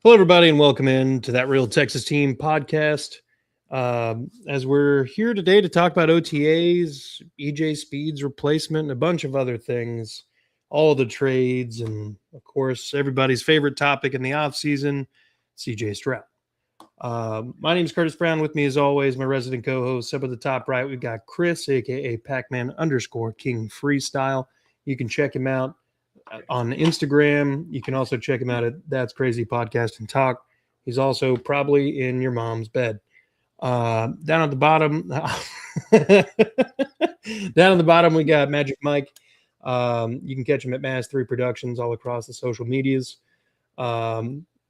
Hello, everybody, and welcome in to That Real Texas Team podcast. As we're here today to talk about OTAs, EJ Speed's replacement, and a bunch of other things, all the trades, and of course, everybody's favorite topic in the offseason, CJ Stroud. My name is Curtis Brown. With me, as always, my resident co-host. Up at the top right, we've got Chris, aka Pac-Man_King Freestyle. You can check him out on Instagram. You can also check him out at That's Crazy Podcast and Talk. He's also probably in your mom's bed. Down at the bottom, we got Magic Mike. You can catch him at Mass 3 Productions all across the social medias.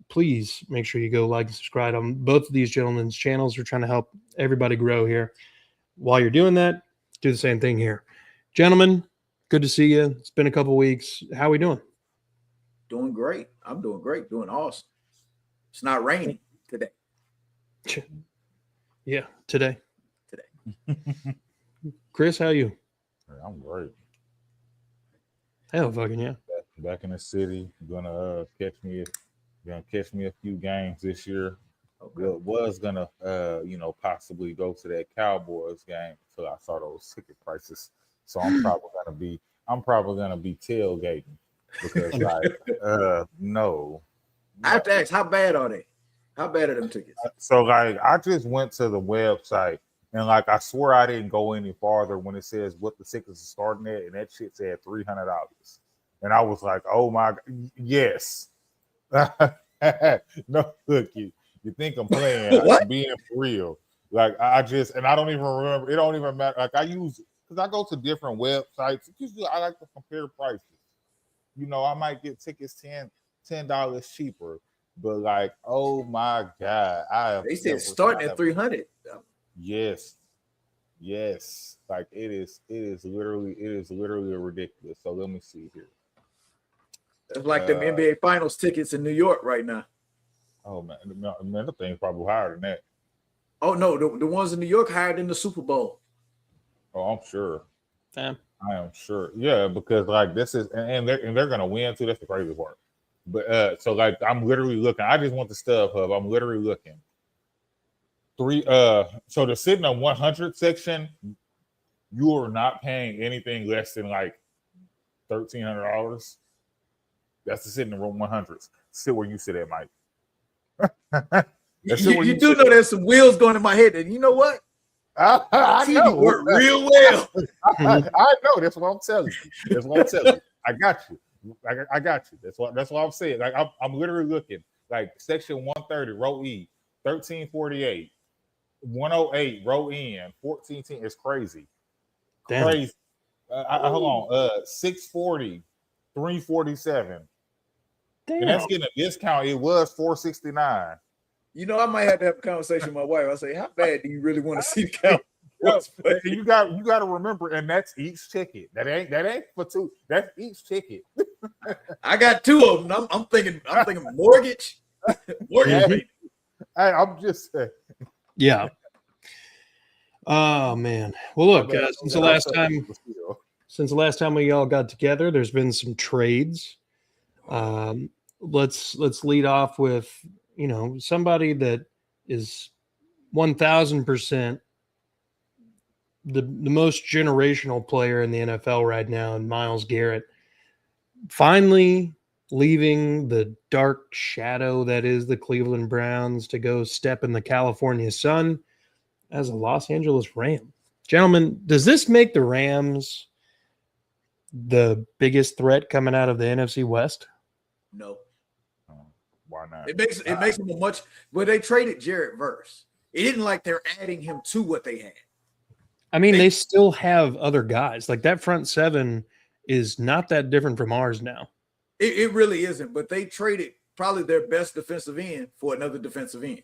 Please make sure you go like and subscribe on both of these gentlemen's channels. We're trying to help everybody grow here. While you're doing that, do the same thing here. Gentlemen, good to see you. It's been a couple weeks. How are we doing? Doing great. I'm doing great. Doing awesome. It's not raining today. Yeah, today. Chris, how are you? I'm great. Hell fucking yeah. Back in the city. Gonna catch me a few games this year. Okay. Was gonna possibly go to that Cowboys game until I saw those ticket prices. So I'm probably gonna be tailgating because no. I have to ask, how bad are they? How bad are them tickets? So I just went to the website and I swear I didn't go any farther when it says what the tickets are starting at, and that shit said $300. And I was like, oh my God, yes. No, look, you think I'm playing? I'm being for real. I don't even remember. It don't even matter. Because I go to different websites. Usually I like to compare prices. I might get tickets $10 cheaper. But oh my God. They said starting at 300. Yes. It is literally ridiculous. So let me see here. It's like the NBA Finals tickets in New York right now. Oh man, the thing's probably higher than that. Oh no, the ones in New York higher than the Super Bowl. Oh, I'm sure. Damn. I am sure. Yeah, because this is and they're gonna win too. That's the crazy part. But so I'm literally looking. I just want the StubHub. I'm literally looking. So the sitting on 100 section, you are not paying anything less than $1,300. That's the sitting in room 100s. Sit where you sit at, Mike. You do know there's some wheels going in my head, and you know what? I know. Work real well. I know. That's what I'm telling you. I got you. I got you. That's what I'm saying. I'm literally looking section 130, row E, 1348, 108, row N, 1410. It's crazy. Damn. Crazy. Hold on. 640, 347. Damn. And that's getting a discount. It was $469. I might have to have a conversation with my wife. I say, how bad do you really want to see the count? You got to remember, and that's each ticket. That ain't for two. That's each ticket. I got two of them. I'm thinking mortgage. Hey, I'm just saying. Yeah. Oh man. Well, look, since the last time we all got together, there's been some trades. Let's lead off with somebody that is 1,000% the most generational player in the NFL right now, and Myles Garrett finally leaving the dark shadow that is the Cleveland Browns to go step in the California sun as a Los Angeles Ram. Gentlemen, does this make the Rams the biggest threat coming out of the NFC West? No. Why not? It makes them a much. Well, they traded Jarrett Verse. It isn't like they're adding him to what they had. I mean, they still have other guys. That front seven is not that different from ours now. It really isn't. But they traded probably their best defensive end for another defensive end.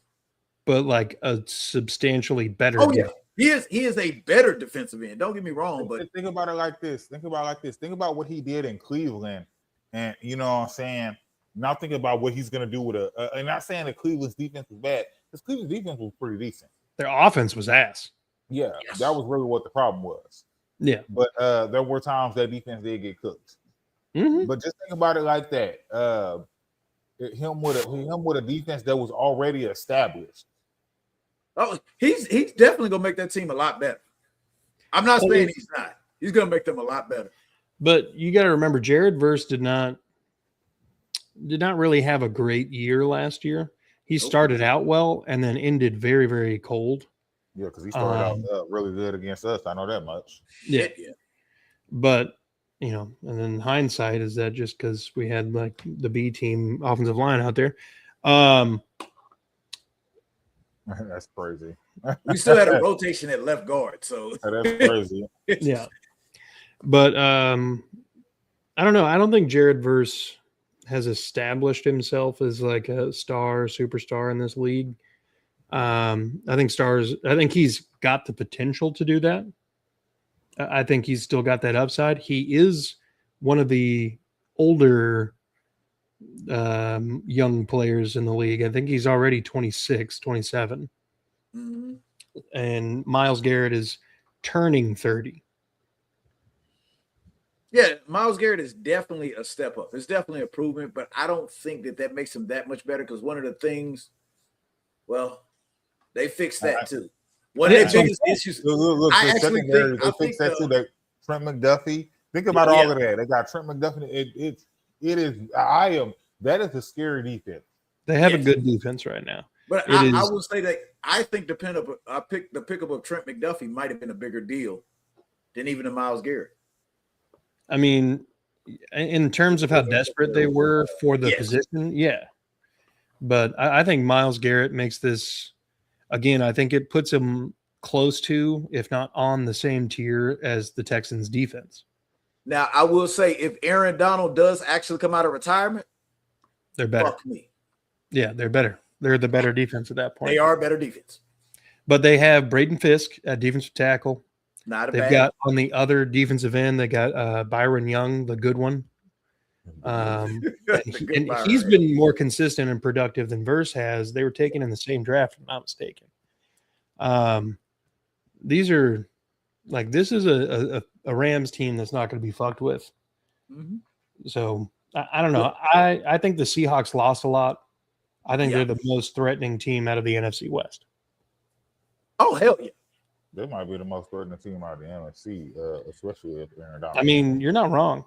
But a substantially better. Oh yeah, he is a better defensive end. Don't get me wrong, but think about it like this. Think about what he did in Cleveland, and you know what I'm saying. Now think about what he's going to do with and not saying that Cleveland's defense was bad, because Cleveland's defense was pretty decent. Their offense was ass. Yeah, yes. That was really what the problem was. Yeah. But there were times that defense did get cooked. Mm-hmm. But just think about it like that. him with a defense that was already established. Oh, he's definitely gonna make that team a lot better. I'm not saying he's not. He's gonna make them a lot better. But you got to remember, Jared Verse did not really have a great year last year. He started out well and then ended very, very cold. Yeah, because he started out really good against us. I know that much. Yeah. But, and then hindsight is that just because we had like the B team offensive line out there. That's crazy. We still had a rotation at left guard, so that's crazy. Yeah. But I don't know. I don't think Jared Verse has established himself as like a superstar in this league. I think he's got the potential to do that. I think he's still got that upside. He is one of the older young players in the league. I think he's already 26, 27. Mm-hmm. And Myles Garrett is turning 30. Yeah, Myles Garrett is definitely a step up. It's definitely a improvement, but I don't think that makes him that much better because one of the things, they fixed that too. One of the biggest issues. Look, I actually think they fixed that too. That Trent McDuffie. Think about all of that. They got Trent McDuffie. That is a scary defense. They have a good defense right now. But I will say that I think the pickup of Trent McDuffie might have been a bigger deal than even the Myles Garrett. I mean, in terms of how desperate they were for the position, yeah. But I think Myles Garrett makes this, again, I think it puts him close to, if not on the same tier as the Texans defense. Now, I will say if Aaron Donald does actually come out of retirement, they're better. Fuck me. Yeah, they're better. They're the better defense at that point. They are a better defense. But they have Braden Fisk at defensive tackle. They've got on the other defensive end, they got Byron Young, the good one. He's been more consistent and productive than Verse has. They were taken in the same draft, if I'm not mistaken. This is a Rams team that's not going to be fucked with. Mm-hmm. So I don't know. I think the Seahawks lost a lot. I think they're the most threatening team out of the NFC West. Oh, hell yeah. They might be the most threatening team out of the NFC, especially if Aaron Donald. I mean, you're not wrong.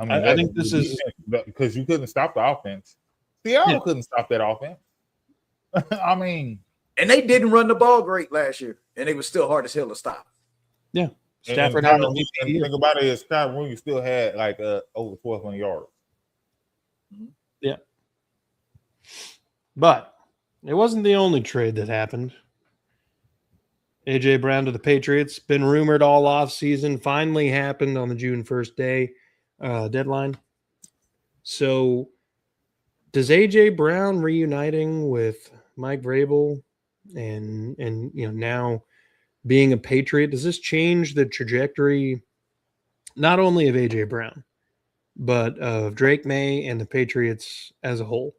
I think this is because you couldn't stop the offense. Seattle couldn't stop that offense. I mean, and they didn't run the ball great last year, and it was still hard as hell to stop. Yeah, Stafford had and think about it is Scott Rooney still had like over 1,200 yards. Yeah, but it wasn't the only trade that happened. AJ Brown to the Patriots, been rumored all off season, finally happened on the June 1st day deadline. So does AJ Brown reuniting with Mike Vrabel and now being a Patriot, does this change the trajectory not only of AJ Brown, but of Drake May and the Patriots as a whole?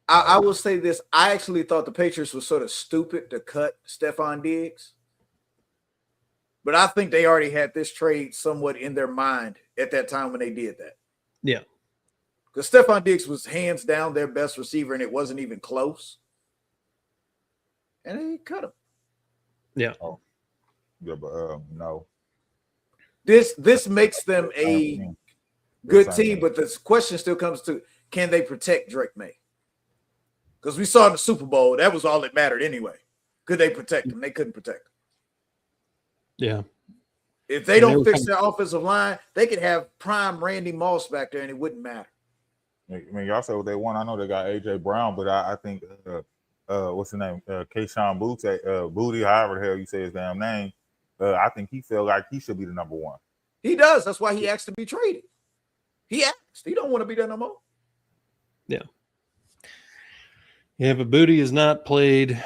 I will say this. I actually thought the Patriots were sort of stupid to cut Stephon Diggs. But I think they already had this trade somewhat in their mind at that time when they did that. Yeah. Because Stephon Diggs was hands down their best receiver, and it wasn't even close. And they cut him. Yeah. Oh. Yeah, but no. This makes them a good team, but the question still comes to, can they protect Drake May? Because we saw in the Super Bowl, that was all that mattered anyway. Could they protect him? They couldn't protect him. Yeah. If they don't fix their offensive line, they could have prime Randy Moss back there and it wouldn't matter. I mean, y'all said what they want. I know they got AJ Brown, but I think what's his name? Keyshawn Booty, however the hell you say his damn name. I think he felt like he should be the number one. He does. That's why he asked to be traded. He asked. He don't want to be there no more. Yeah. Yeah, but Booty has not played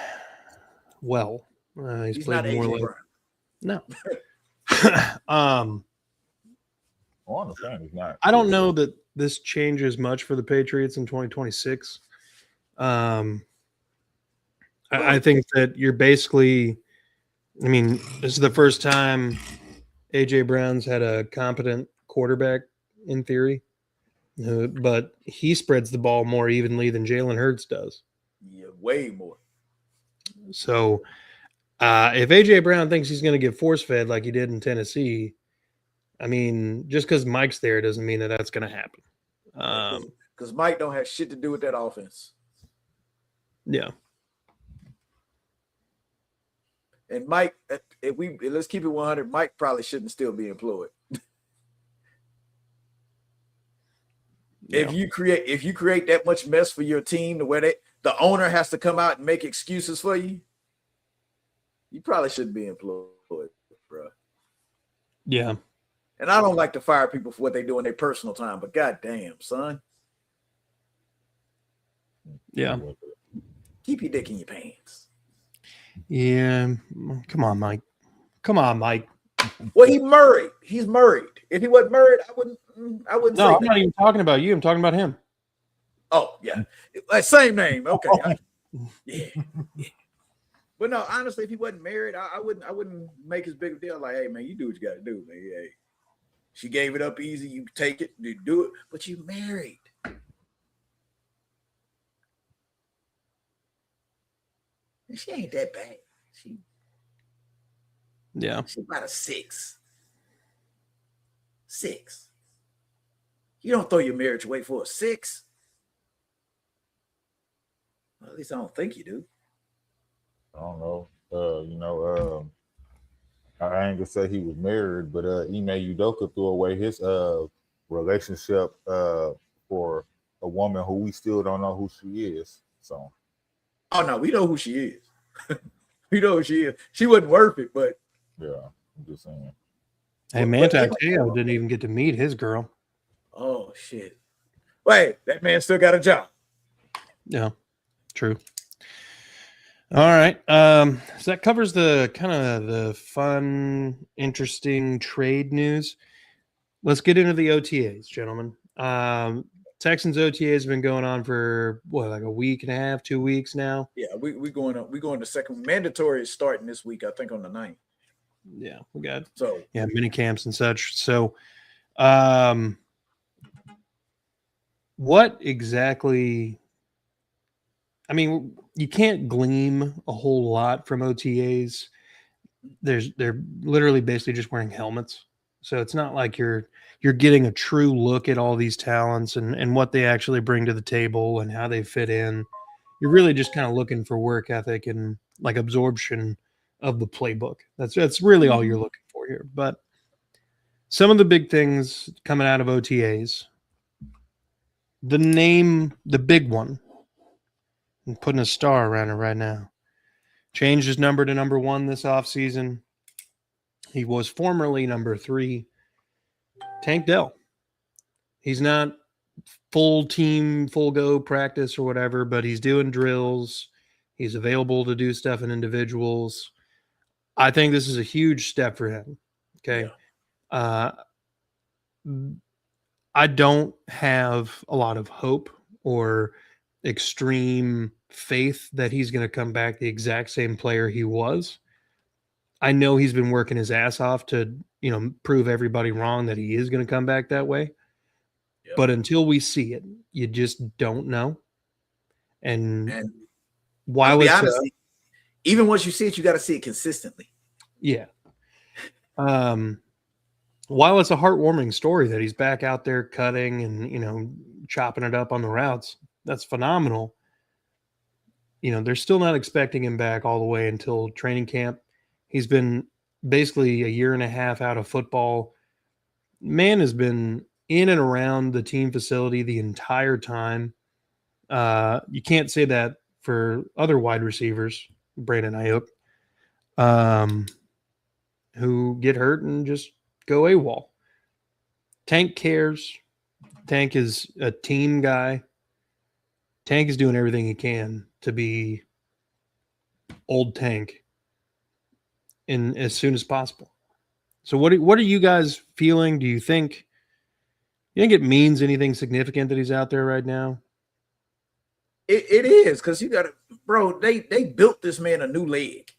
well. He's played not more AJ like Brown. I No. understand he's not. I don't know that this changes much for the Patriots in 2026. I think that you're basically, I mean, this is the first time AJ Brown's had a competent quarterback in theory. but he spreads the ball more evenly than Jalen Hurts does. Yeah, way more. So if A.J. Brown thinks he's going to get force-fed like he did in Tennessee, I mean, just because Mike's there doesn't mean that that's going to happen. Because Mike don't have shit to do with that offense. Yeah. And Mike, let's keep it 100, Mike probably shouldn't still be employed. Yeah. If you create that much mess for your team to where the owner has to come out and make excuses for you, you probably shouldn't be employed, bro. Yeah. And I don't like to fire people for what they do in their personal time, but goddamn, son. Yeah. Keep your dick in your pants. Yeah. Come on, Mike. Well, he's married. He's married. If he wasn't married, I wouldn't No, say I'm not even talking about you. I'm talking about him. Oh, yeah. Same name. Okay. Yeah. But no, honestly, if he wasn't married, I wouldn't make as big a deal. Like, hey, man, you do what you got to do, man. Hey, she gave it up easy. You take it, you do it. But you married. And she ain't that bad. She about a 6. 6. You don't throw your marriage away for a 6. Well, at least I don't think you do. I don't know. I ain't gonna say he was married, but Ime Udoka threw away his relationship for a woman who we still don't know who she is. So, oh no, we know who she is. We know who she is. She wasn't worth it, but yeah, I'm just saying. Hey, Manti Te'o didn't even get to meet his girl. Oh shit! Wait, that man still got a job. Yeah, true. All right. So that covers the kind of the fun, interesting trade news. Let's get into the OTAs, gentlemen. Texans OTA has been going on for like a week and a half, 2 weeks now. Yeah, we going to second. Mandatory is starting this week, I think, on the 9th. Yeah, we got mini camps and such. So, what exactly? I mean, you can't glean a whole lot from OTAs. They're literally basically just wearing helmets, so it's not like you're getting a true look at all these talents and what they actually bring to the table and how they fit in. You're really just kind of looking for work ethic and like absorption of the playbook. That's really all you're looking for here. But some of the big things coming out of OTAs, the big one, I'm putting a star around it right now, changed his number to number 1 this offseason. He was formerly number 3. Tank Dell. He's not full team, full go practice or whatever, but he's doing drills. He's available to do stuff in individuals. I think this is a huge step for him. Okay. Yeah. I don't have a lot of hope or extreme faith that he's going to come back the exact same player he was. I know he's been working his ass off to, prove everybody wrong that he is going to come back that way. Yep. But until we see it, you just don't know. And while it's honest, even once you see it, you got to see it consistently. Yeah. While it's a heartwarming story that he's back out there cutting and, chopping it up on the routes, that's phenomenal. They're still not expecting him back all the way until training camp. He's been basically a year and a half out of football. Man has been in and around the team facility the entire time. You can't say that for other wide receivers, Brandon Ayuk, who get hurt and just go AWOL. Tank cares. Tank is a team guy. Tank is doing everything he can to be old Tank in as soon as possible. So what are you guys feeling? Do you think it means anything significant that he's out there right now? It is, because you got to, bro, they built this man a new leg.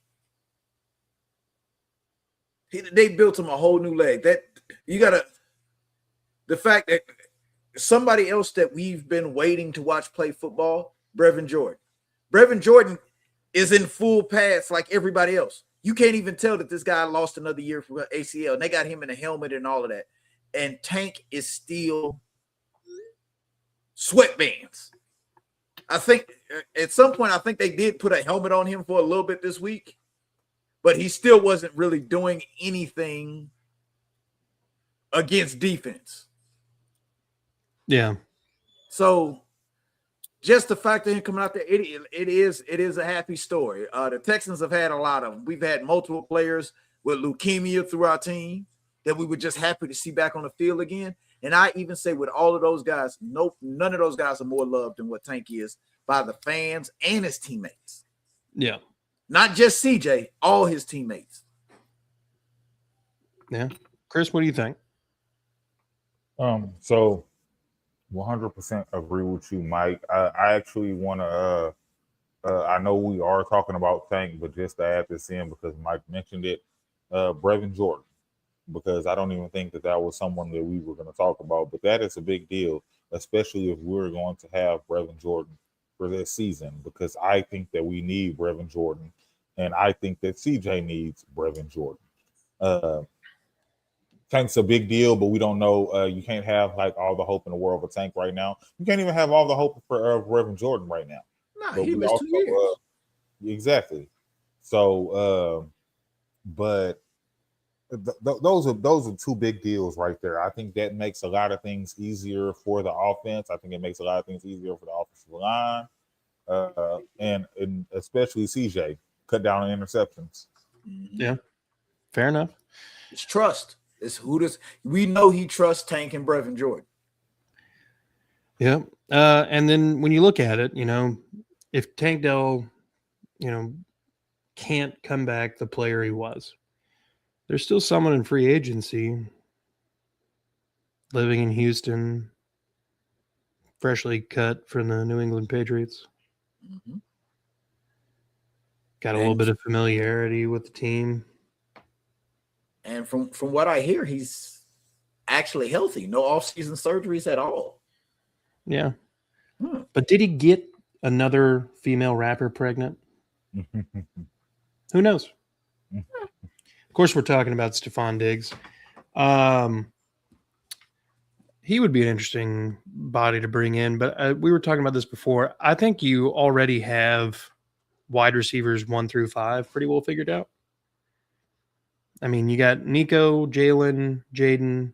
They built him a whole new leg. That you got to, the fact that somebody else that we've been waiting to watch play football, Brevin Jordan. Brevin Jordan is in full pads like everybody else. You can't even tell that this guy lost another year for ACL. And they got him in a helmet and all of that. And Tank is still sweatbands. I think at some point, I think they did put a helmet on him for a little bit this week, but he still wasn't really doing anything against defense. Yeah. So just the fact that him coming out there, it is a happy story. The Texans have had a lot of them. We've had multiple players with leukemia through our team that we were just happy to see back on the field again. And I even say with all of those guys, none of those guys are more loved than what Tank is by the fans and his teammates. Yeah. Not just CJ, all his teammates. Yeah. Chris, what do you think? So 100% agree with you, Mike. I actually want to, I know we are talking about Tank, but just to add this in because Mike mentioned it, Brevin Jordan, because I don't even think that was someone that we were going to talk about, but that is a big deal, especially if we're going to have Brevin Jordan for this season, because I think that we need Brevin Jordan, and I think that CJ needs Brevin Jordan. Tank's a big deal, but we don't know. You can't have like all the hope in the world for Tank right now. You can't even have all the hope for Brevin Jordan right now. Nah, but he missed 2 years. Exactly. So, but those are two big deals right there. I think that makes a lot of things easier for the offense. I think it makes a lot of things easier for the offensive line, and especially CJ cut down on interceptions. Yeah, fair enough. It's trust. It's who does we know he trusts Tank and Brevin Jordan. Yeah, and then when you look at it, if Tank Dell, can't come back the player he was, there's still someone in free agency living in Houston, freshly cut from the New England Patriots. Mm-hmm. Got a little bit of familiarity with the team. And from what I hear, he's actually healthy. No off-season surgeries at all. Yeah. But did he get another female rapper pregnant? Who knows? Of course, we're talking about Stephon Diggs. He would be an interesting body to bring in, but we were talking about this before. I think you already have wide receivers 1 through 5 pretty well figured out. I mean, you got Nico, Jalen, Jaden,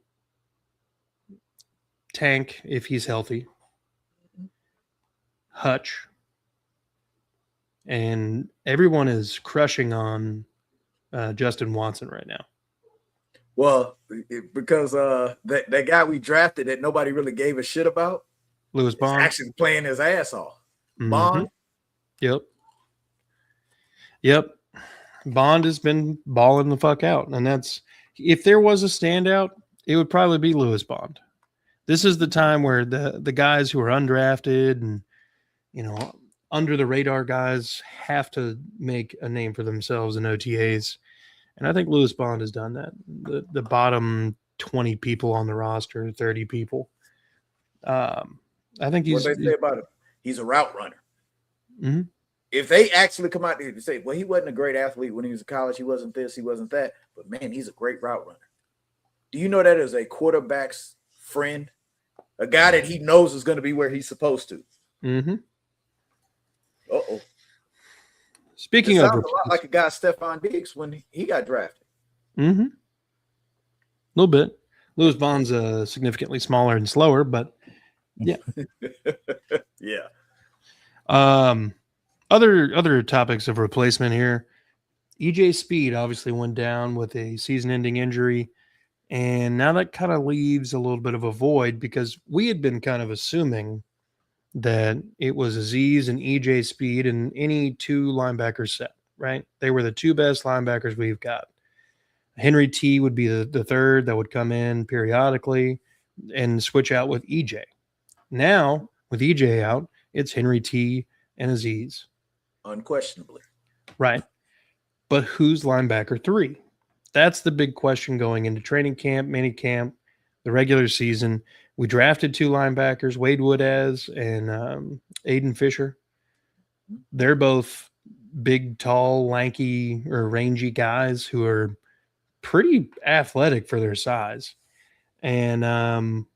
Tank, if he's healthy, Hutch, and everyone is crushing on Justin Watson right now. Well, because that guy we drafted that nobody really gave a shit about, Lewis Bond, actually playing his ass off. Mm-hmm. Bond. Yep. Bond has been balling the fuck out, and that's if there was a standout, it would probably be Lewis Bond. This is the time where the guys who are undrafted and under the radar guys have to make a name for themselves in OTAs, and I think Lewis Bond has done that. The bottom 20 people on the roster, 30 people. I think What they say about him? He's a route runner. Mm-hmm. If they actually come out there and say, well, he wasn't a great athlete when he was in college, he wasn't this, he wasn't that, but man, he's a great route runner. Do you know that is a quarterback's friend? A guy that he knows is going to be where he's supposed to. Mm-hmm. Uh-oh. Speaking it of, sounds a lot like a guy Stephon Diggs when he got drafted. Mm-hmm. A little bit. Lewis Bond's significantly smaller and slower, but yeah. Yeah. Other topics of replacement here. EJ Speed obviously went down with a season-ending injury, and now that kind of leaves a little bit of a void because we had been kind of assuming that it was Azeez and EJ Speed and any 2 linebackers set, right? They were the 2 best linebackers we've got. Henry T would be the third that would come in periodically and switch out with EJ. Now, with EJ out, it's Henry T and Azeez. Unquestionably. Right. But who's linebacker 3? That's the big question going into training camp, mini camp, the regular season. We drafted 2 linebackers, Wade Woodaz and Aiden Fisher. They're both big, tall, lanky, or rangy guys who are pretty athletic for their size. And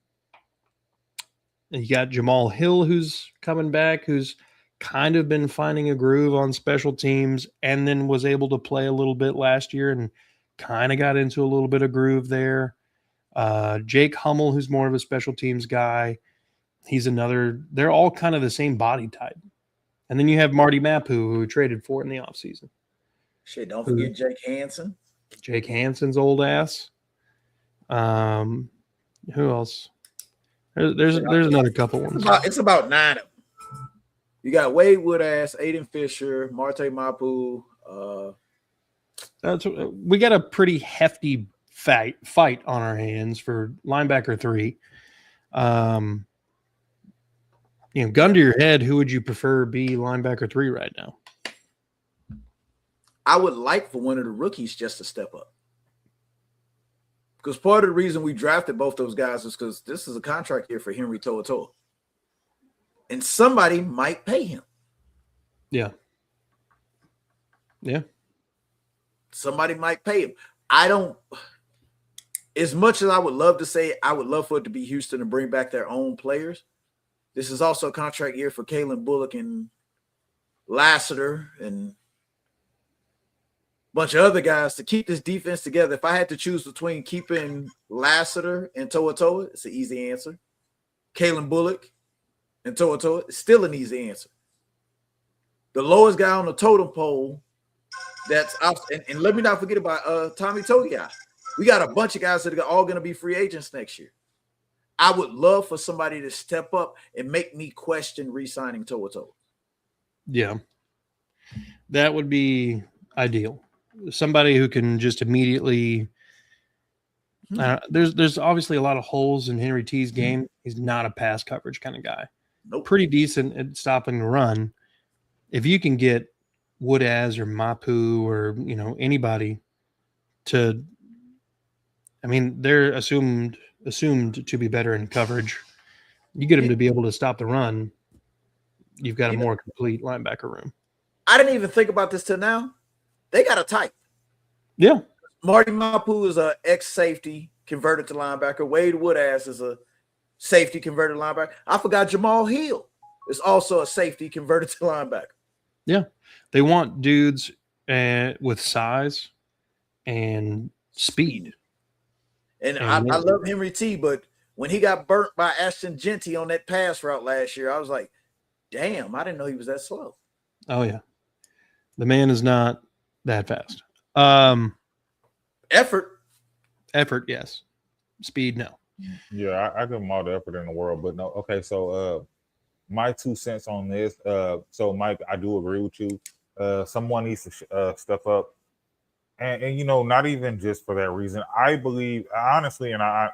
you got Jamal Hill, who's coming back, who's kind of been finding a groove on special teams and then was able to play a little bit last year and kind of got into a little bit of groove there. Jake Hummel, who's more of a special teams guy. He's another, they're all kind of the same body type. And then you have Marty Mapu, who we traded for in the offseason. Shit, don't forget Jake Hansen. Jake Hansen's old ass. Who else? There's another couple ones. It's about 9 of them. You got Wade Woodass, Aiden Fisher, Marte Mapu. We got a pretty hefty fight on our hands for linebacker 3. Gun to your head, who would you prefer be linebacker 3 right now? I would like for one of the rookies just to step up. Because part of the reason we drafted both those guys is because this is a contract year for Henry To'oTo'o. And somebody might pay him. Yeah. Somebody might pay him. As much as I would love to say, I would love for it to be Houston and bring back their own players. This is also a contract year for Kalen Bullock and Lassiter and a bunch of other guys to keep this defense together. If I had to choose between keeping Lassiter and To'oTo'o, it's an easy answer. Kalen Bullock and To'oTo'o, it's still an easy answer. The lowest guy on the totem pole that's out, and let me not forget about Tommy Togiai. We got a bunch of guys that are all going to be free agents next year. I would love for somebody to step up and make me question re-signing To'oTo'o. Yeah. That would be ideal. Somebody who can just immediately there's obviously a lot of holes in Henry T's game. He's not a pass coverage kind of guy. Nope. Pretty decent at stopping the run. If you can get Woodaz or Mapu or anybody to, they're assumed to be better in coverage. You get them to be able to stop the run, you've got a more complete linebacker room. I didn't even think about this till now. They got a type. Yeah. Marty Mapu is a ex-safety converted to linebacker. Wade Woodass is a safety converted to linebacker. I forgot Jamal Hill is also a safety converted to linebacker. Yeah. They want dudes with size and speed. And I love Henry T, but when he got burnt by Ashton Genty on that pass route last year, I was like, damn, I didn't know he was that slow. Oh, yeah. The man is not that fast. Effort, yes. Speed, no. Yeah, I give him all the effort in the world, but no. Okay, so my 2 cents on this. So Mike, I do agree with you. Someone needs to step up, and not even just for that reason. I believe honestly, I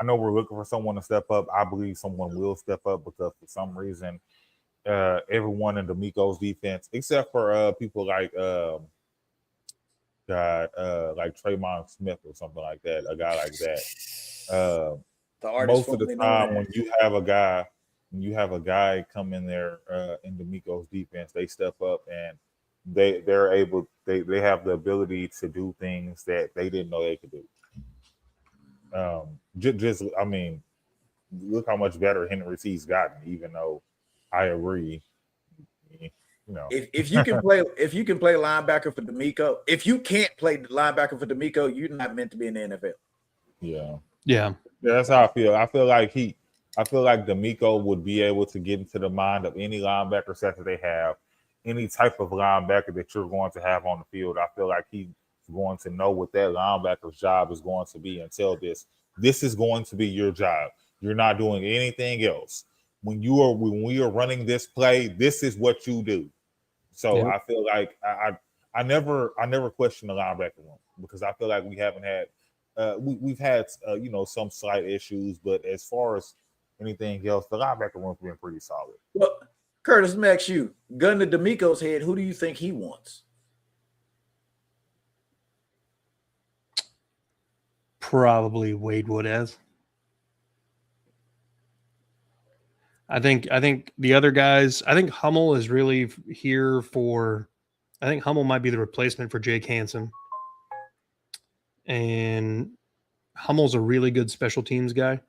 know we're looking for someone to step up. I believe someone will step up because for some reason, everyone in D'Amico's defense, except for people like Tremont Smith or something like that, a guy like that. Most of the time, when you have a guy come in there in D'Amico's defense, they step up and they have the ability to do things that they didn't know they could do. Look how much better Henry T's gotten, even though I agree. If you can play linebacker for D'Amico, if you can't play linebacker for D'Amico, you're not meant to be in the NFL. Yeah. That's how I feel. I feel like D'Amico would be able to get into the mind of any linebacker set that they have, any type of linebacker that you're going to have on the field. I feel like he's going to know what that linebacker's job is going to be and tell this is going to be your job. You're not doing anything else. When we are running this play, this is what you do. So I feel like I never question the linebacker room because I feel like we haven't had we've had some slight issues, but as far as anything else, the linebacker room's been pretty solid. Well, Curtis, let me ask you, gun to D'Amico's head, who do you think he wants? Probably Wade Woodaz. I think the other guys. I think Hummel is really here for. I think Hummel might be the replacement for Jake Hansen, and Hummel's a really good special teams guy.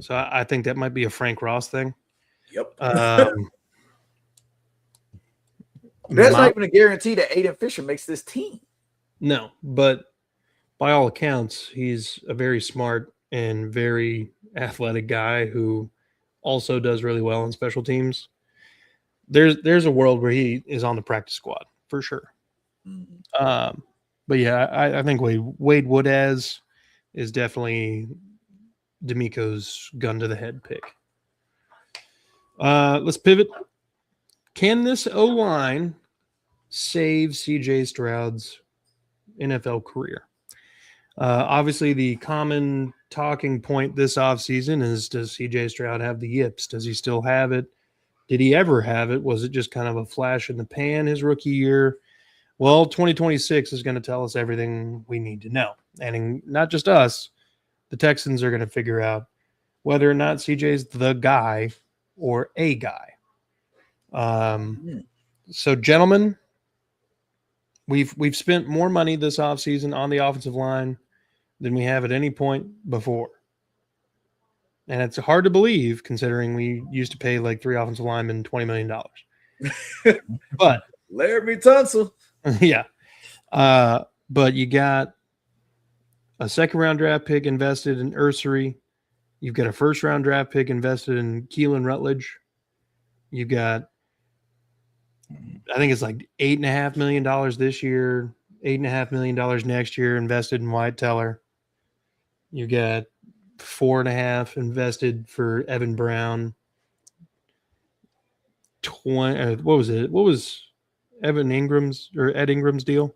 So I think that might be a Frank Ross thing. Yep. There's not even a guarantee that Aiden Fisher makes this team. No, but by all accounts, he's a very smart and very athletic guy who also does really well in special teams. There's a world where he is on the practice squad for sure. Mm-hmm. But yeah, I think Wade Woodaz is definitely D'Amico's gun to the head pick. Let's pivot. Can this O-line save CJ Stroud's NFL career? Obviously, the common talking point this offseason is, does CJ Stroud have the yips? Does he still have it? Did he ever have it? Was it just kind of a flash in the pan his rookie year? Well, 2026 is going to tell us everything we need to know. And not just us, the Texans are going to figure out whether or not CJ's the guy or a guy. So, gentlemen, we've spent more money this offseason on the offensive line than we have at any point before. And it's hard to believe considering we used to pay like 3 offensive linemen $20 million. But Larry Tunsil. Yeah. But you got a second-round draft pick invested in Ursery. You've got a first-round draft pick invested in Keelan Rutledge. You've got, I think it's like $8.5 million this year, $8.5 million next year invested in Wyatt Teller. You got $4.5 invested for Evan Brown. 20. What was it? What was Evan Ingram's or Ed Ingram's deal?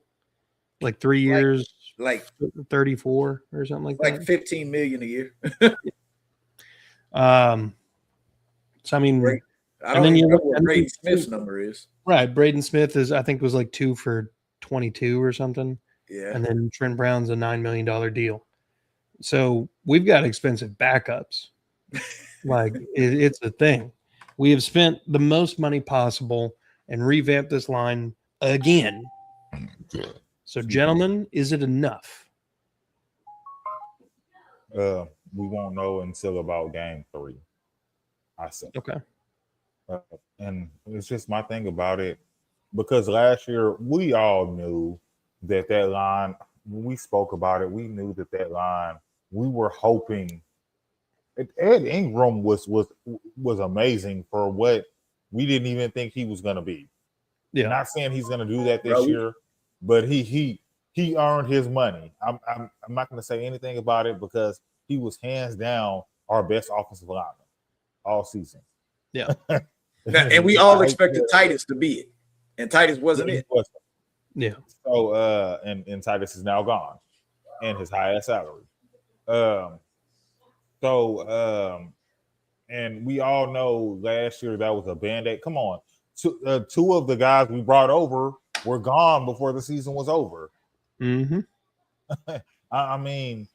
Like 3 years, like 34 or something like that. Like $15 million a year. So I mean, I don't even know what Braden Smith's number is. Right, Braden Smith is, I think, was like 2 for 22 or something. Yeah, and then Trent Brown's a $9 million deal. So we've got expensive backups. Like it's a thing. We have spent the most money possible and revamped this line again. So, gentlemen, is it enough? We won't know until about game 3, I say. Okay. And it's just my thing about it, because last year we all knew that line, when we spoke about it, we knew that line, we were hoping. Ed Ingram was amazing for what we didn't even think he was going to be. Yeah. Not saying he's going to do that this year, but he earned his money. I'm not going to say anything about it because he was hands down our best offensive lineman all season. Yeah. And we all expected Titus to be it, and Titus wasn't it. Yeah. So and Titus is now gone, and his highest salary. And we all know last year that was a Band-Aid. Come on. 2 of the guys we brought over were gone before the season was over. Mm-hmm. I mean,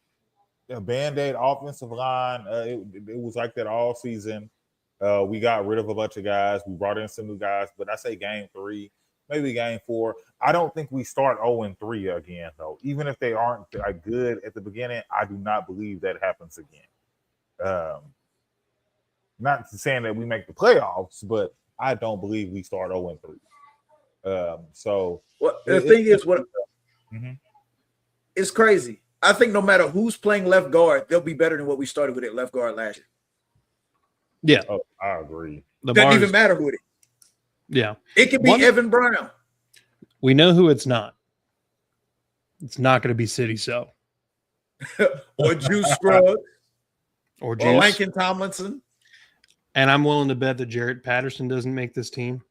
the Band-Aid offensive line, it was like that all season. We got rid of a bunch of guys. We brought in some new guys, but I say game 3, maybe game 4. I don't think we start 0-3 again, though. Even if they aren't like good at the beginning, I do not believe that happens again. Not saying that we make the playoffs, but I don't believe we start 0-3. So the thing is, it's crazy. I think no matter who's playing left guard, they'll be better than what we started with at left guard last year. Yeah. Oh, I agree. Doesn't even matter who it is. Yeah. It could be Evan Brown. We know who it's not. It's not going to be City So. Or Juice Scruggs. Or Lincoln Tomlinson. And I'm willing to bet that Jarrett Patterson doesn't make this team.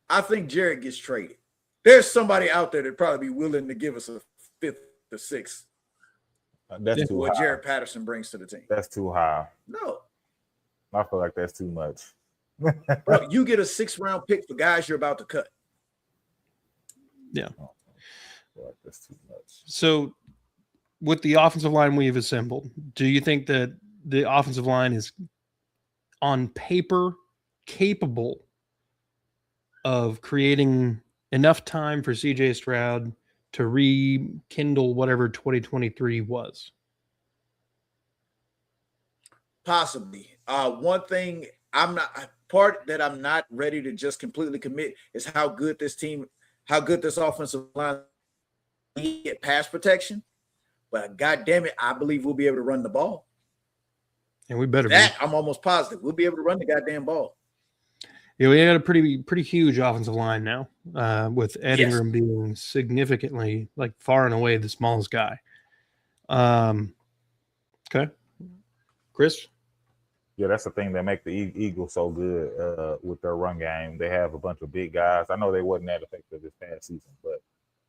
I think Jarrett gets traded. There's somebody out there that'd probably be willing to give us a 5th or 6th. That's too what high. Jarrett Patterson brings to the team. That's too high. No. I feel like that's too much. Bro, you get a 6th-round pick for guys you're about to cut. Yeah. That's too much. So with the offensive line we've assembled, do you think that the offensive line is on paper capable of creating enough time for CJ Stroud to rekindle whatever 2023 was? Possibly. One thing I'm not ready to just completely commit is how good this offensive line get pass protection. But God damn it, I believe we'll be able to run the ball. And we better that be. I'm almost positive we'll be able to run the goddamn ball. Yeah, we got a pretty huge offensive line now, with Ed Ingram being significantly, like, far and away the smallest guy. Okay, Chris. Yeah, that's the thing that make the Eagles so good with their run game. They have a bunch of big guys. I know they wasn't that effective this past season, but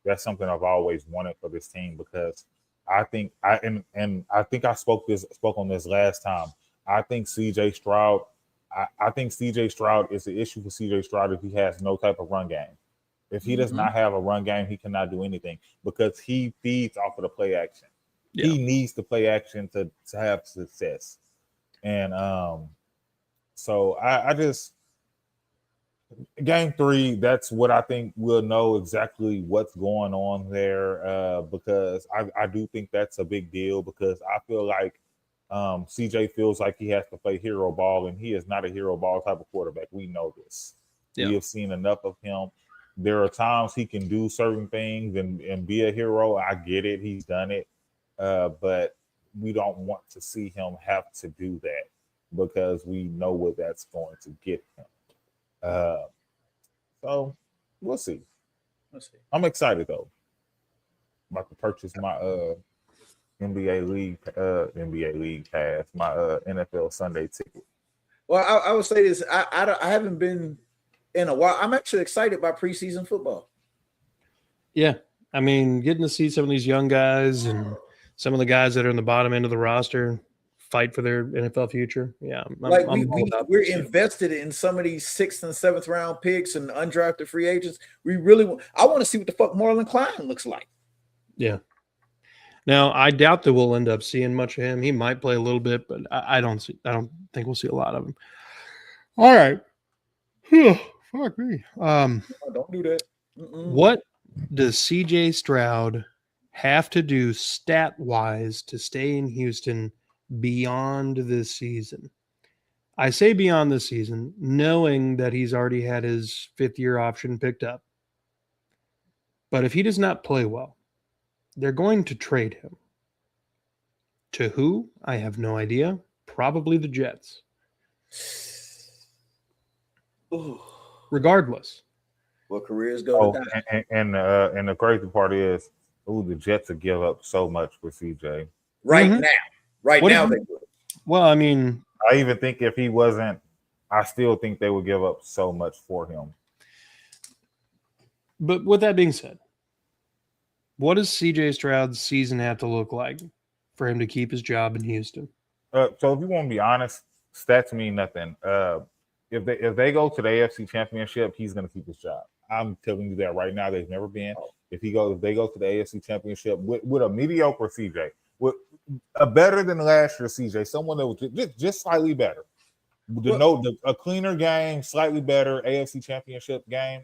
that's something I've always wanted for this team, because I think I think I spoke on this last time. I think CJ Stroud. I think CJ Stroud is the issue for CJ Stroud if he has no type of run game. If he does not have a run game, he cannot do anything, because he feeds off of the play action. Yeah. He needs the play action to have success. And so I just, game 3, that's what I think we'll know exactly what's going on there, because I do think that's a big deal, because I feel like CJ feels like he has to play hero ball, and he is not a hero ball type of quarterback. We know this. Yeah. We have seen enough of him. There are times he can do certain things and be a hero. I get it. He's done it. But we don't want to see him have to do that, because we know what that's going to get him. So we'll see. I'm excited though. About to purchase my NBA League pass, my NFL Sunday ticket. Well, I would say this: I haven't been in a while. I'm actually excited by preseason football. Yeah, I mean, getting to see some of these young guys and some of the guys that are in the bottom end of the roster fight for their NFL future. Yeah, we're invested in some of these 6th and 7th round picks and undrafted free agents. I want to see what the fuck Marlon Klein looks like. Yeah. Now, I doubt that we'll end up seeing much of him. He might play a little bit, but I don't think we'll see a lot of him. All right. Fuck me. Don't do that. What does CJ Stroud have to do stat-wise to stay in Houston beyond this season? I say beyond this season, knowing that he's already had his 5th-year option picked up. But if he does not play well, they're going to trade him. To who? I have no idea. Probably the Jets. Ooh. Regardless. Well, careers go to die. And the crazy part is, the Jets would give up so much for CJ. Right now. Right now they would. Well, I mean, I even think if he wasn't, I still think they would give up so much for him. But with that being said, what does CJ Stroud's season have to look like for him to keep his job in Houston? So if you want to be honest, stats mean nothing. If they go to the AFC Championship, he's going to keep his job. I'm telling you that right now. They've never been. If they go to the AFC Championship with a mediocre CJ, with a better than last year CJ, someone that was just slightly better, a cleaner game, slightly better AFC Championship game,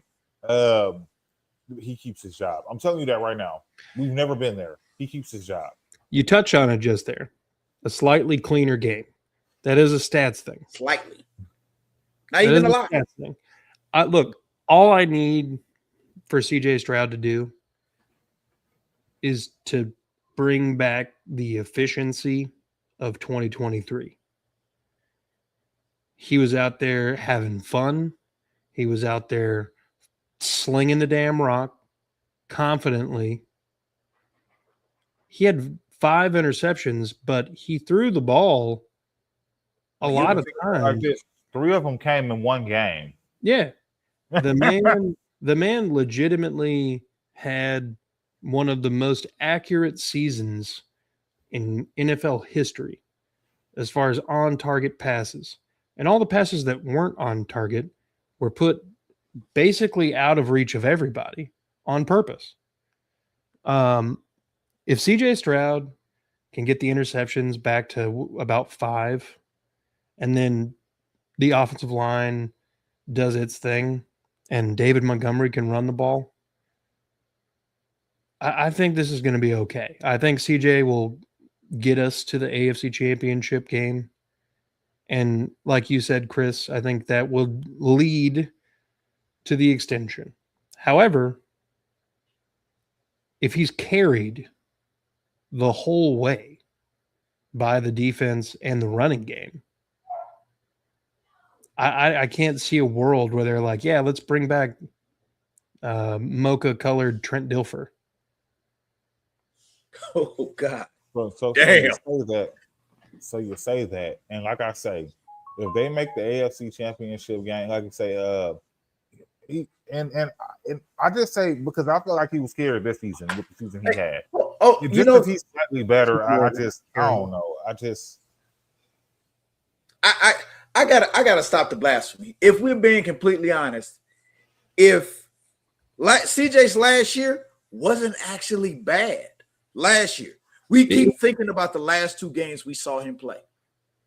he keeps his job. I'm telling you that right now. We've never been there. He keeps his job. You touch on it just there. A slightly cleaner game. That is a stats thing. Slightly. Not even a lot. Thing. Look, all I need for CJ Stroud to do is to bring back the efficiency of 2023. He was out there having fun. He was out there slinging the damn rock confidently. He had 5 interceptions, but he threw the ball a lot of times. 3 of them came in one game. Yeah. The man legitimately had one of the most accurate seasons in NFL history as far as on-target passes. And all the passes that weren't on target were put basically out of reach of everybody on purpose. If CJ Stroud can get the interceptions back to about 5 and then the offensive line does its thing and David Montgomery can run the ball, I think this is going to be okay. I think CJ will get us to the AFC Championship game. And like you said, Chris, I think that will lead to the extension. However, if he's carried the whole way by the defense and the running game, I can't see a world where they're like, yeah, let's bring back mocha-colored Trent Dilfer. Oh, God. So damn. You say that, and like I say, if they make the AFC Championship game, like you say, and I just say because I feel like he was scared this season with the season he had. If he's slightly better, I don't know. I gotta stop the blasphemy. If we're being completely honest, if like CJ's last year wasn't actually bad last year. We keep thinking about the last two games we saw him play.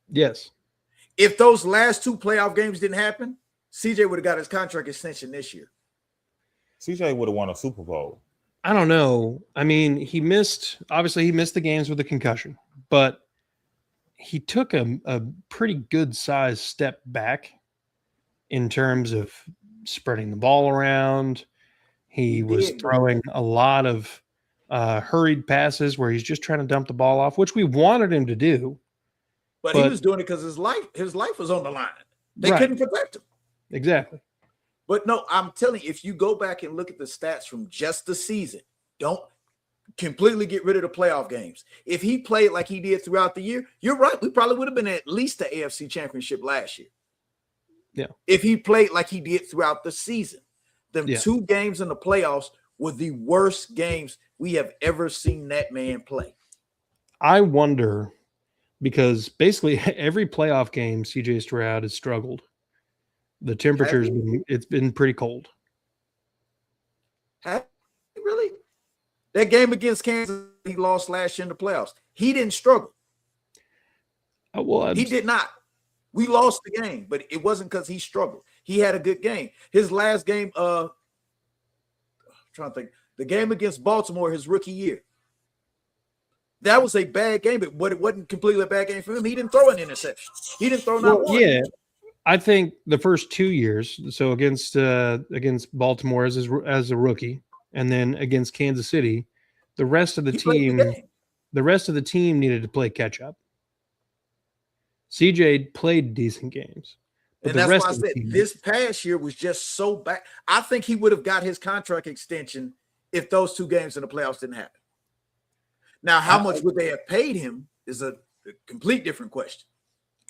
Yes. If those last two playoff games didn't happen, CJ would have got his contract extension this year. CJ would have won a Super Bowl. I don't know. I mean, he missed the games with a concussion, but he took a pretty good size step back in terms of spreading the ball around. He was throwing a lot of hurried passes where he's just trying to dump the ball off, which we wanted him to do. But he was doing it because his life was on the line. They couldn't protect him. Exactly. But no, I'm telling you, if you go back and look at the stats from just the season, don't completely get rid of the playoff games. If he played like he did throughout the year, you're right. We probably would have been at least the AFC Championship last year. Yeah. If he played like he did throughout the season. Them 2 games in the playoffs were the worst games we have ever seen that man play. I wonder, because basically every playoff game CJ Stroud has struggled. The temperature's been pretty cold. Really? That game against Kansas, he lost last year in the playoffs. He didn't struggle. He did not. We lost the game, but it wasn't because he struggled. He had a good game. His last game, I'm trying to think, the game against Baltimore, his rookie year. That was a bad game, but it wasn't completely a bad game for him. He didn't throw an interception. He didn't throw not one. Yeah, I think the first 2 years, so against Baltimore as a rookie, and then against Kansas City, the rest of the team needed to play catch up. CJ played decent games. And that's why I said this past year was just so bad. I think he would have got his contract extension if those 2 games in the playoffs didn't happen. Now, how much would they have paid him is a complete different question.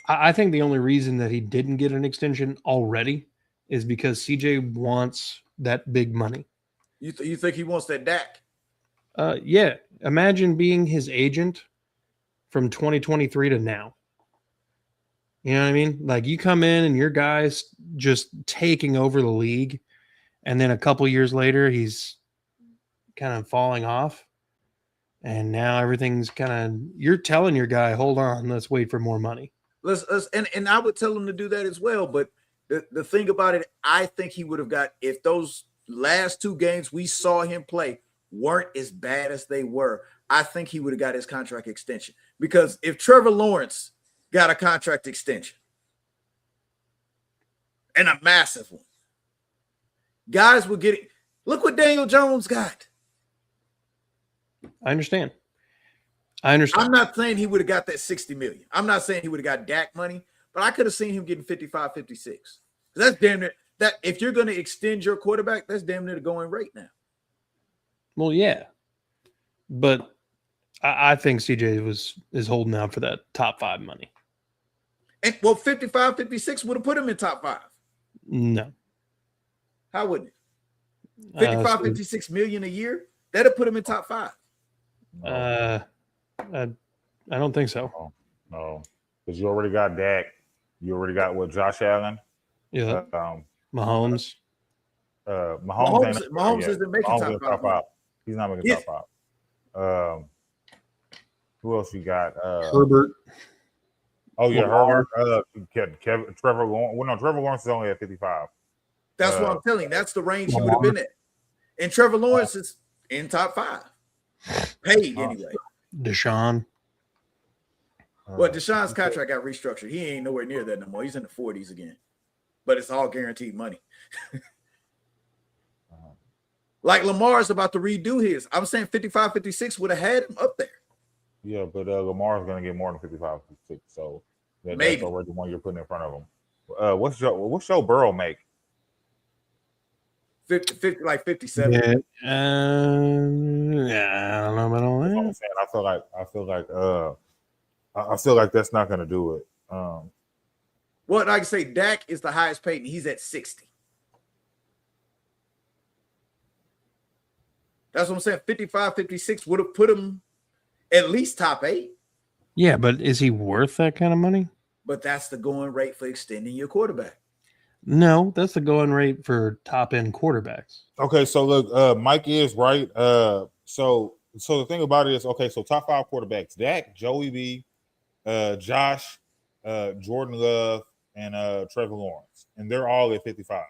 I think the only reason that he didn't get an extension already is because CJ wants that big money. You think he wants that Dak? Yeah. Imagine being his agent from 2023 to now. You know what I mean? Like you come in and your guy's just taking over the league, and then a couple years later he's kind of falling off, and now everything's kind of you're telling your guy, hold on, let's wait for more money. And I would tell him to do that as well. But the thing about it, I think he would have got if those last 2 games we saw him play weren't as bad as they were. I think he would have got his contract extension because if Trevor Lawrence got a contract extension and a massive one, guys will get it. Look what Daniel Jones got. I understand. I'm not saying he would have got that $60 million. I'm not saying he would have got Dak money, but I could have seen him getting 55, 56. That's damn near that. If you're going to extend your quarterback, that's damn near the going rate now. Well, yeah, but I think CJ is holding out for that top 5 money. And well, 55, 56 would have put him in top 5. No. How wouldn't it? 55, 56 million a year, that'd put him in top 5. I don't think so. No, because you already got Dak. You already got Josh Allen. Yeah. Mahomes. Mahomes isn't making top 5. He's not making top 5. Who else you got? Herbert. Oh yeah, Lamar. Herbert. Kevin, Trevor Lawrence. Well, no, Trevor Lawrence is only at 55. That's what I'm telling you. That's the range he would have been at. And Trevor Lawrence is in top 5. Paid anyway. Deshaun. Well, Deshaun's contract got restructured. He ain't nowhere near that no more. He's in the 40s again. But it's all guaranteed money. Like Lamar's about to redo his. I'm saying 55, 56 would have had him up there. Yeah, but Lamar's going to get more than 55, 56. So Maybe. That's already the one you're putting in front of him. What's your Burrow make? 50 like 57. Yeah, I don't know about all that. I'm saying, I feel like that's not going to do it. Well, like I say, Dak is the highest paid, and he's at 60. That's what I'm saying. 55, 56 would have put him at least top 8. Yeah, but is he worth that kind of money? But that's the going rate for extending your quarterback. No, that's the going rate for top end quarterbacks. Okay, so look, Mike is right. So the thing about it is, okay, so top 5 quarterbacks: Dak, Joey B, Josh, Jordan Love, and Trevor Lawrence, and they're all at 55.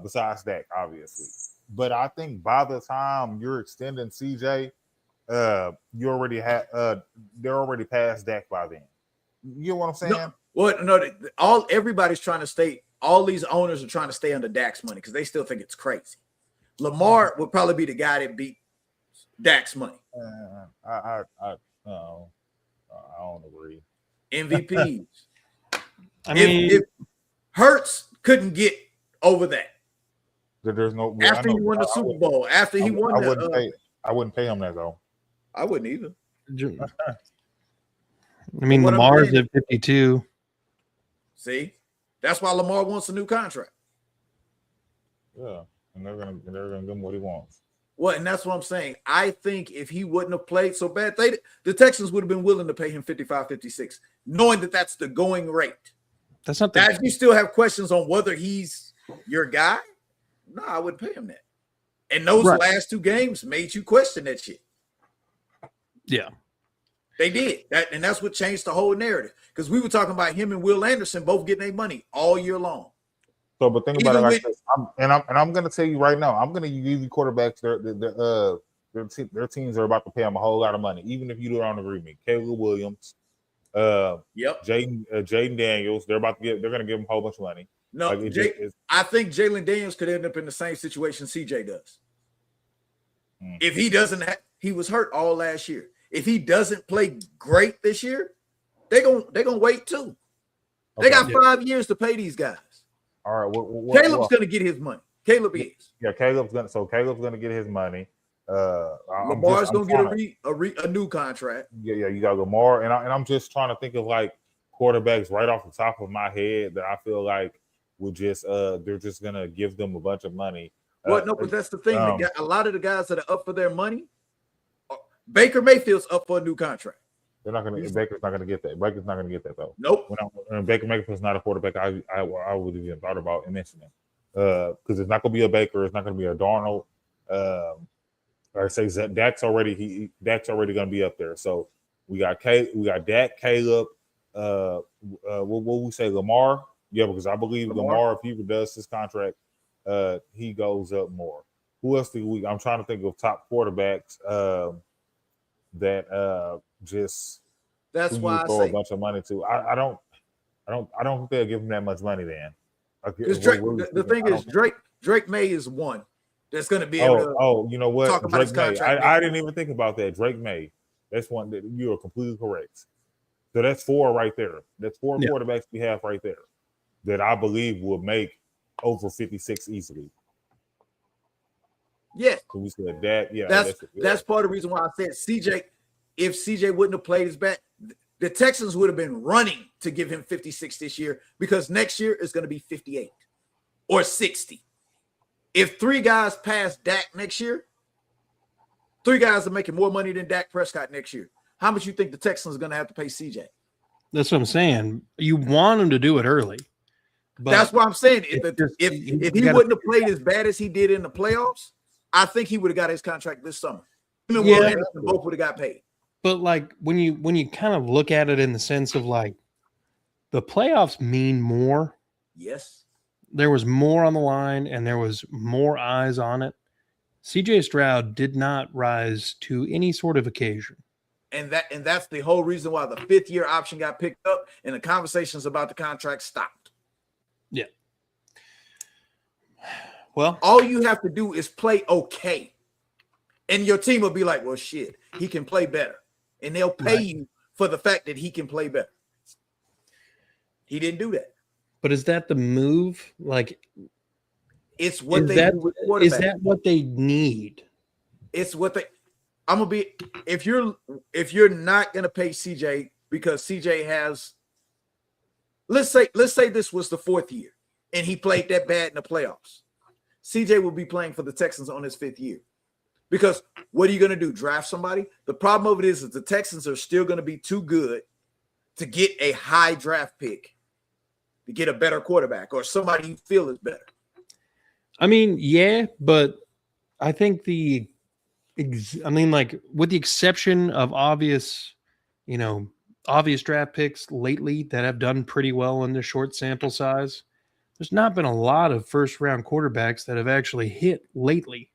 Besides Dak, obviously. But I think by the time you're extending CJ, you already have they're already past Dak by then. You know what I'm saying? Everybody's trying to stay. All these owners are trying to stay under Dak's money because they still think it's crazy. Lamar would probably be the guy that beat Dak's money. I don't agree. MVPs. I mean, if Hurts couldn't get over that. There's no after he won the Super Bowl. After he won, I wouldn't pay him that though. I wouldn't either. I mean, Lamar's at 52. See, that's why Lamar wants a new contract. Yeah, and they're gonna give him what he wants. Well, and that's what I'm saying. I think if he wouldn't have played so bad, the Texans would have been willing to pay him 55, 56, knowing that that's the going rate. That's not that. If you still have questions on whether he's your guy, no, I wouldn't pay him that. And those last 2 games made you question that shit. Yeah. They did that, and that's what changed the whole narrative. Because we were talking about him and Will Anderson both getting their money all year long. So, but think about it like this. I'm going to tell you right now. I'm going to give you quarterbacks. Their teams are about to pay them a whole lot of money, even if you don't agree with me. Caleb Williams, Jaden Daniels. They're going to give them a whole bunch of money. No, I think Jalen Daniels could end up in the same situation CJ does. If he doesn't, he was hurt all last year. If he doesn't play great this year, they're gonna wait too. They got 5 years to pay these guys. All right, Caleb's gonna get his money. Caleb is. Yeah, Caleb's gonna get his money. Lamar's gonna get a new contract. Yeah, you got Lamar, and I'm just trying to think of like quarterbacks right off the top of my head that I feel like would just they're just gonna give them a bunch of money. Well, no, but that's the thing. A lot of the guys that are up for their money, Baker Mayfield's up for a new contract. They're not gonna. Baker's not gonna get that. Baker's not gonna get that though. Nope. When Baker Mayfield's not a quarterback, I would have even thought about mentioning because it's not gonna be a Baker. It's not gonna be a Darnold. I say Dak's already gonna be up there. So we got Dak, Caleb. What we say, Lamar? Yeah, because I believe Lamar, if he does his contract, he goes up more. Who else do we? I'm trying to think of top quarterbacks that just that's why I throw say a bunch of money to. I don't think they'll give him that much money then. The thing is, Drake May is one that's going to be able to. You know what? Talk about Drake May. I didn't even think about that. Drake May. That's one that you are completely correct. So that's 4 right there. That's 4 quarterbacks we have right there that I believe will make over 56 easily. Yes. So we said that. Yeah. That's part of the reason why I said CJ. If CJ wouldn't have played his back, the Texans would have been running to give him 56 this year because next year is going to be 58 or 60. If 3 guys pass Dak next year, 3 guys are making more money than Dak Prescott next year. How much you think the Texans are going to have to pay CJ? That's what I'm saying. You want him to do it early. But that's what I'm saying. If he wouldn't have played as bad as he did in the playoffs, I think he would have got his contract this summer. Him and Will Anderson both would have got paid. But like when you kind of look at it in the sense of like the playoffs mean more. Yes. There was more on the line and there was more eyes on it. CJ Stroud did not rise to any sort of occasion. And that's the whole reason why the 5th-year option got picked up and the conversations about the contract stopped. Yeah. Well, all you have to do is play okay. And your team will be like, well, shit, he can play better. And they'll pay you for the fact that he can play better. He didn't do that. But is that the move? Like, it's what they do with quarterbacks. Is that what they need? It's what they. I'm gonna be if you're not gonna pay CJ because CJ has. Let's say this was the 4th year and he played that bad in the playoffs. CJ will be playing for the Texans on his 5th year. Because what are you going to do? Draft somebody? The problem of it is that the Texans are still going to be too good to get a high draft pick to get a better quarterback or somebody you feel is better. I mean, yeah, but I think like with the exception of obvious draft picks lately that have done pretty well in the short sample size, there's not been a lot of first-round quarterbacks that have actually hit lately.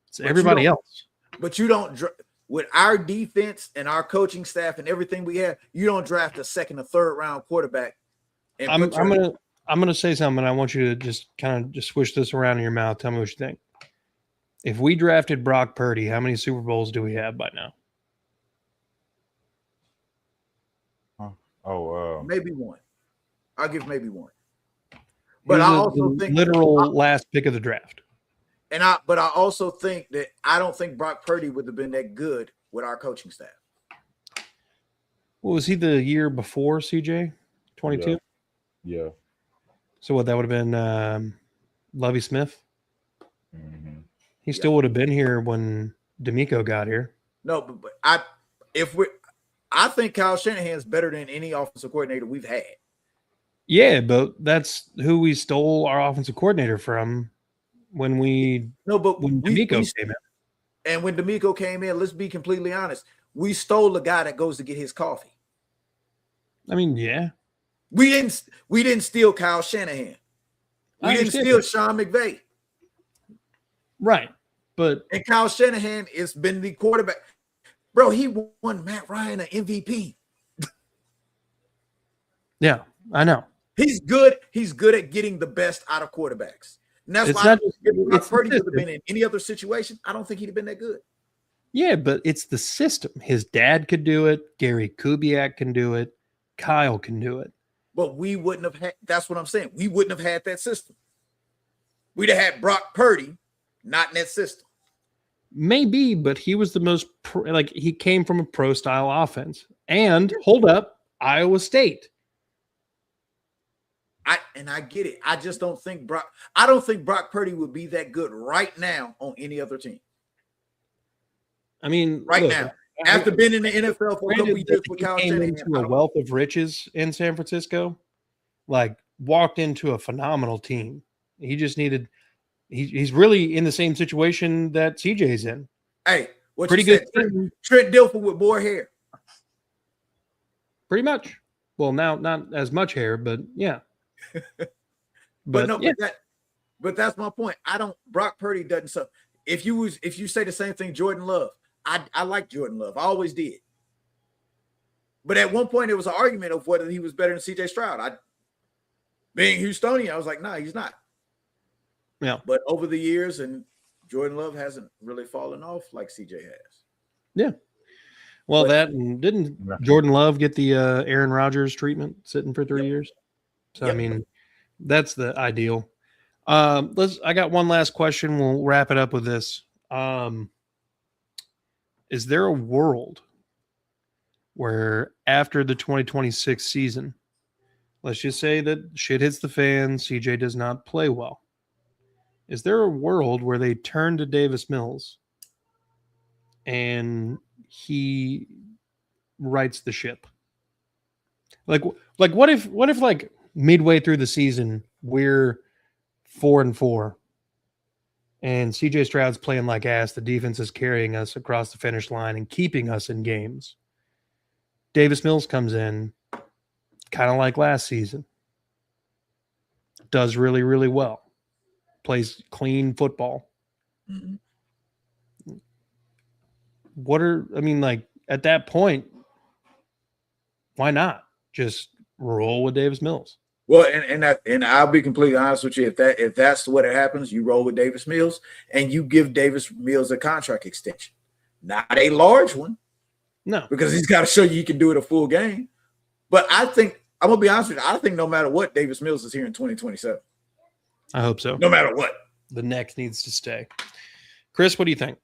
It's everybody else. But you don't with our defense and our coaching staff and everything we have, you don't draft a 2nd or 3rd round quarterback. I'm gonna say something. I want you to just kind of just swish this around in your mouth. Tell me what you think. If we drafted Brock Purdy, how many Super Bowls do we have by now? Maybe one. I'll give maybe one. But I also think last pick of the draft. But I also think that I don't think Brock Purdy would have been that good with our coaching staff. What was he the year before CJ? 22? Yeah. So what, that would have been Lovie Smith? Mm-hmm. He still would have been here when D'Amico got here. No, but I think Kyle Shanahan is better than any offensive coordinator we've had. Yeah, but that's who we stole our offensive coordinator from when D'Amico came in. And when D'Amico came in, let's be completely honest, we stole the guy that goes to get his coffee. I mean, yeah. We didn't steal Kyle Shanahan. We didn't steal Sean McVay. Right. And Kyle Shanahan has been the quarterback. Bro, he won Matt Ryan an MVP. Yeah, I know. He's good. He's good at getting the best out of quarterbacks. And that's why if Purdy would have been in any other situation, I don't think he'd have been that good. Yeah, but it's the system. His dad could do it. Gary Kubiak can do it. Kyle can do it. But we wouldn't have had, that's what I'm saying. We wouldn't have had that system. We'd have had Brock Purdy, not in that system. Maybe, but he was the most, he came from a pro-style offense. And, hold up, Iowa State. I get it. I just don't think Brock Purdy would be that good right now on any other team. I mean, now, after being in the NFL for a couple years with Kyle Shanahan, into a wealth of riches in San Francisco, walked into a phenomenal team. He just needed. He's really in the same situation that CJ's in. Hey, pretty good. Trent Dilfer with more hair. Pretty much. Well, now not as much hair, but yeah. But that's my point. Brock Purdy doesn't. So if you say the same thing, Jordan Love, I like Jordan Love. I always did. But at one point, there was an argument of whether he was better than CJ Stroud. Being Houstonian, I was like, nah, he's not. Yeah. But over the years, and Jordan Love hasn't really fallen off like CJ has. Yeah. Well, didn't Jordan Love get the Aaron Rodgers treatment, sitting for 3 years? So, I mean, that's the ideal. I got one last question. We'll wrap it up with this. Is there a world where after the 2026 season, let's just say that shit hits the fan, CJ does not play well. Is there a world where they turn to Davis Mills and he rights the ship? Like what if midway through the season we're 4-4 and CJ Stroud's playing like ass. The defense is carrying us across the finish line and keeping us in games. Davis Mills comes in, kind of like last season. Does really, really well. Plays clean football. Mhm. At that point, why not just roll with Davis Mills? Well, and I'll be completely honest with you. If that's what it happens, you roll with Davis Mills and you give Davis Mills a contract extension, not a large one, No, because he's got to show you can do it a full game. But I think I'm gonna be honest with you. I think no matter what, Davis Mills is here in 2027. I hope so. No matter what, The neck needs to stay. Chris, what do you think?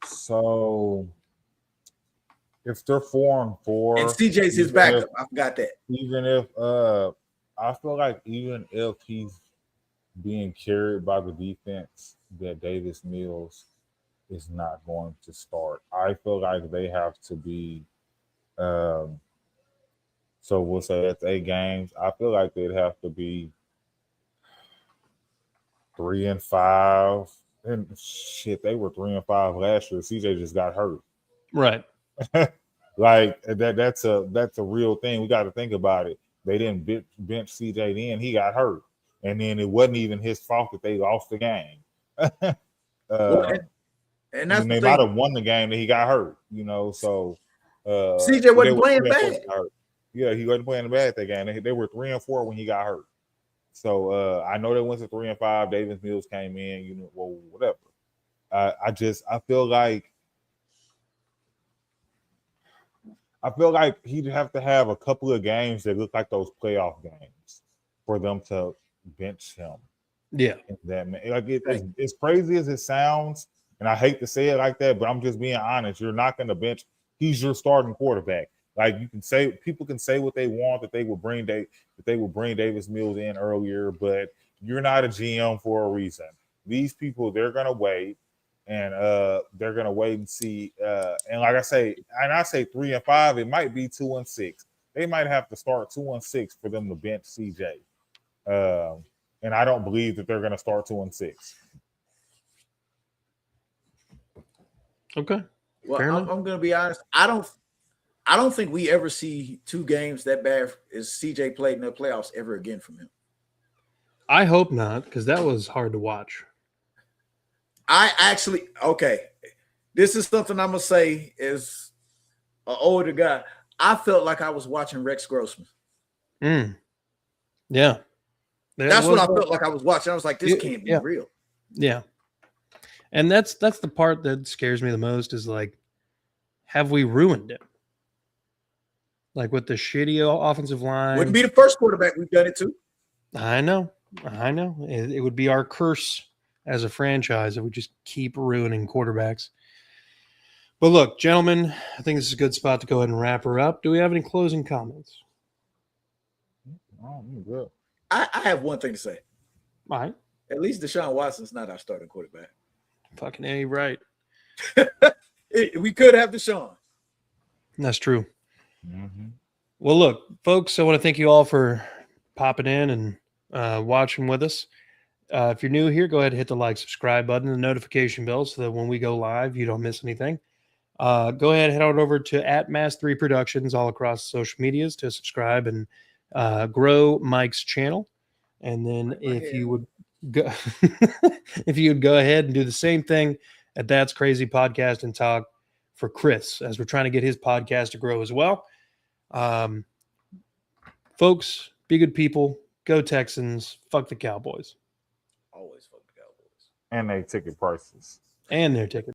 So if they're 4-4, and CJ's his backup. I forgot that. Even if I feel like even if he's being carried by the defense, that Davis Mills is not going to start. I feel like they have to be so we'll say that's 8 games. I feel like they'd have to be 3-5. And shit, they were 3-5 last year. CJ just got hurt. Right. Like that's a real thing. We got to think about it. They didn't bench CJ then. He got hurt. And then it wasn't even his fault that they lost the game. And that's they might have won the game that he got hurt, so CJ wasn't playing bad. Yeah, he wasn't playing bad that game. They were 3-4 when he got hurt. So I know they went to 3-5. Davis Mills came in, whatever. I feel like he'd have to have a couple of games that look like those playoff games for them to bench him. Yeah. As crazy as it sounds, and I hate to say it like that, but I'm just being honest. You're not going to bench. He's your starting quarterback. Like people can say what they want, that they will bring Davis Mills in earlier, but you're not a GM for a reason. These people, they're gonna wait, and they're gonna wait and see. And like I say 3-5, it might be 2-6. They might have to start 2-6 for them to bench CJ. And I don't believe that they're gonna start 2-6. Okay. Well, I'm gonna be honest. I don't think we ever see 2 games that bad as CJ played in the playoffs ever again from him. I hope not, because that was hard to watch. This is something I'm gonna say as an older guy. I felt like I was watching Rex Grossman. Yeah. That's what I felt like I was watching. I was like, this can't be real. Yeah. And that's the part that scares me the most is like, have we ruined it? Like with the shitty offensive line. Wouldn't be the first quarterback we've done it to. I know. It would be our curse as a franchise if we just keep ruining quarterbacks. But look, gentlemen, I think this is a good spot to go ahead and wrap her up. Do we have any closing comments? Oh, good. I have one thing to say. All right. At least Deshaun Watson's not our starting quarterback. Fucking A, right. We could have Deshaun. That's true. Mm-hmm. Well, look, folks, I want to thank you all for popping in and watching with us. If you're new here, go ahead and hit the like, subscribe button, and the notification bell so that when we go live, you don't miss anything. Go ahead and head on over to @Mass3 Productions all across social medias to subscribe and grow Mike's channel. And then if you would go ahead and do the same thing at That's Crazy Podcast and Talk for Chris, as we're trying to get his podcast to grow as well. Folks, be good people. Go Texans. Fuck the Cowboys. Always fuck the Cowboys. And they ticket prices. And their ticket